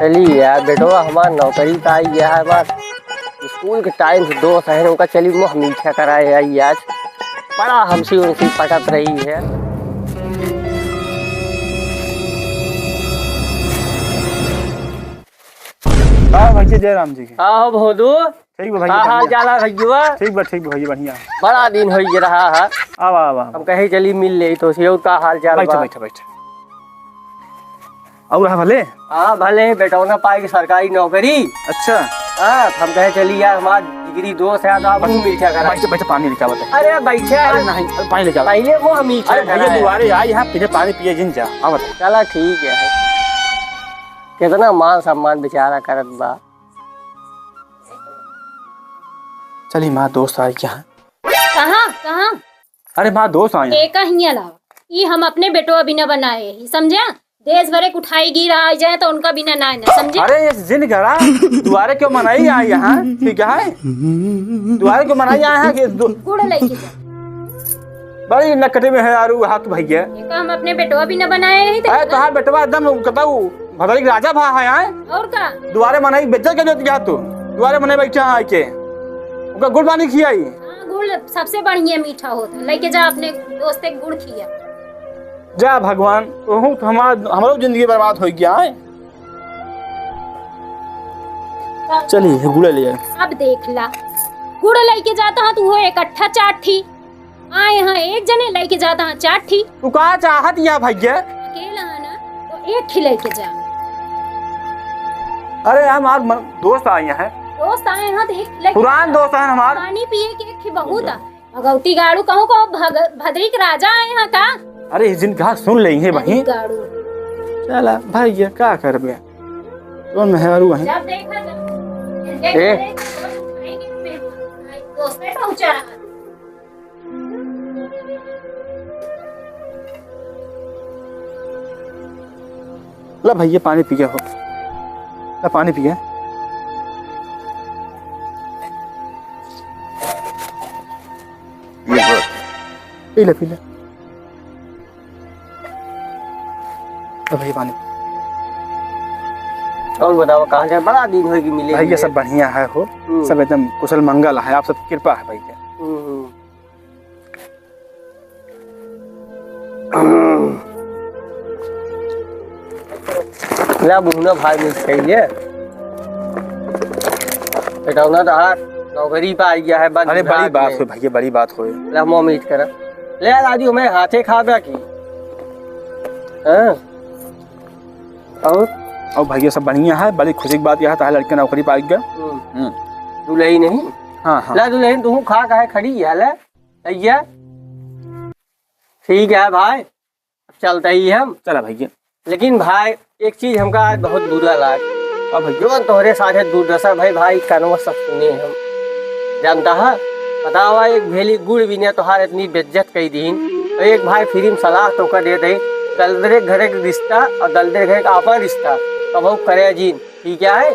चली यार बेटवा हमार नौकरी का आई गया है बात स्कूल के टाइम से दोस्त है उनका चली मुँह मीठा कराए आई आज बड़ा हमसे उनकी पटत रही है। हाँ भैया जय राम जी के। हाँ भोदू ठीक भैया। हाल जाला भैया ठीक भैया बढ़िया। बड़ा दिन हो रहा है। आवा हम कहीं चली मिल ले तो से का हाल चाल बैठा और भले। हाँ भले बेटौना पाए की सरकारी नौकरी। अच्छा हाँ हम कहे चली यार हमारा जिगरी दोस्त है तो मुँह मीठा करा। बैठा पानी लेके आओ। अरे बैठे नहीं पानी लेके आओ। पहले मुँह मीठा अरे भैया दुआरे आ यहाँ पीछे पानी पिए जिन जा आओ। चला ठीक है कितना मान सम्मान बेचारा करत बा। चली माँ दोस्त आई क्या? कहाँ? अरे माँ दोस्त आई एक ही अलावा ये हम अपने बेटो बिना बनाए ही समझा। देश भरे उठाई गिरा आ जाए तो उनका बिना ना समझे। अरे ये जिन करा दुआरे क्यों मनाई आई यहाँ ठीक है? दुआरे क्यों मनाई आए हैं कि गुड़ लेके जा। बड़ी नकटे में है यार हाथ भैया। हम अपने बेटवा बिना बनाए ही अरे तुम्हारा बेटवा एकदम कहताऊ भदरी राजा भा है यहाँ। और का दुआरे मनाई बेचा के देती तू दुआरे मनाई बैठा है के उनका गुड़ पानी खियाई। गुड़ सबसे बढ़िया मीठा होता है लेके जा अपने दोस्त के गुड़ खिया। जा भगवान तो हमारो जिंदगी बर्बाद हो गया है। चलिए गुड़ ले अब देख ला गुड़ लेके जाता है तू हो इकट्ठा चाठी आए यहाँ एक जने लेके जाता है चाठी। तू कहाँ चाहत या भैया? अकेला है ना तो एक ही लेके जा। अरे हमार दोस्त आए हैं। दोस्त आए हैं तो एक पुरान दोस्त है हमार। पानी पिए के एक ही बहुत है भगवती गाड़ू कहूँ भद्री के राजा आए हैं का। अरे इस दिन कहा सुन ले है वहीं। चला भैया क्या कर बे कौन मेहरू वहीं। जब देखा दोस्त ने पहुंचा रहा। ला भैया पानी पी गया हो। ला पानी पी गया। पी ले भैया पानी। और बताओ कहाँ जाए बड़ा दिन होगी मिले। भैया सब बढ़िया है हो सब एकदम कुशल मंगल है आप सब कृपा है भैया। ला बुना भाई मिल चाहिए बेटौना तो हार नौकरी पे आ गया है। अरे बड़ी बात हो भैया बड़ी बात हो। ला मुँह मीठ करा ले दादी मैं हाथे खा गया की। हाँ और भैया सब बढ़िया है बड़ी खुशी की बात यह है लड़के नौकरी पा गया। दुल्ही नहीं। हाँ ला दुल्ही तू खा का है खड़ी है ले भैया ठीक है भाई चलते ही हम। चला भैया लेकिन भाई एक चीज हमका आज बहुत बुरा लाग अब भैया तोहरे साथे दुर्दशा भाई कानवा सब सुने हम जानता है बतावा एक भेली गुड़ भी ने तोहार इतनी बेज्जत कई दीन तो एक भाई फ्री में सलाह तो कर दे दे दलदरे घरे का रिश्ता और दलदरे घरे का आपन रिश्ता कब करे जीन ठीक है।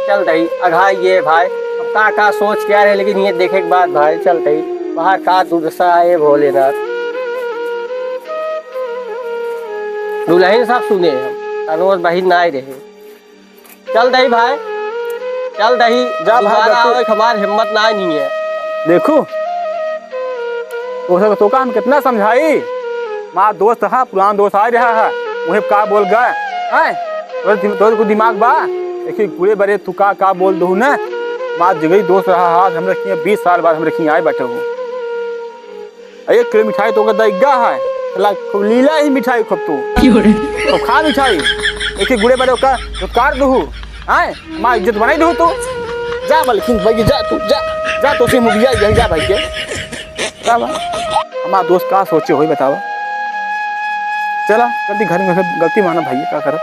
चल दही अघा ये भाई अब का सोच क्या रहे लेकिन ये देखे के बाद भाई चल दही बाहर का दुर्दशा आए भोलेनाथ दुल्हन सब सुने हम अनुज बहिन ना रहे। चल दही भाई चल दही जा भाई हमारी हिम्मत ना नहीं है। देखो तो का हम कितना समझाई माँ दोस्त है पुराना दोस्त आ रहा है वही का बोल गए तो को दिमाग बा देखिए पूरे बड़े तू का बोल दू ना माँ जगह दोस्त रहा हाथ हम रखी 20 साल बाद हम रखी आए बैठे हूँ 1 किलो मिठाई तो दैगा है खूब लीला ही मिठाई खूब तू खा मिठाई एक गुड़े बड़े का कार दू आए माँ इज्जत बनाई दू तू जा बल्कि भाई जा तू जा तो से मुखिया यही जा भाई के हमारा दोस्त का सोचे हो बतावा। चला गलती घर में गलती माना भाई क्या करो।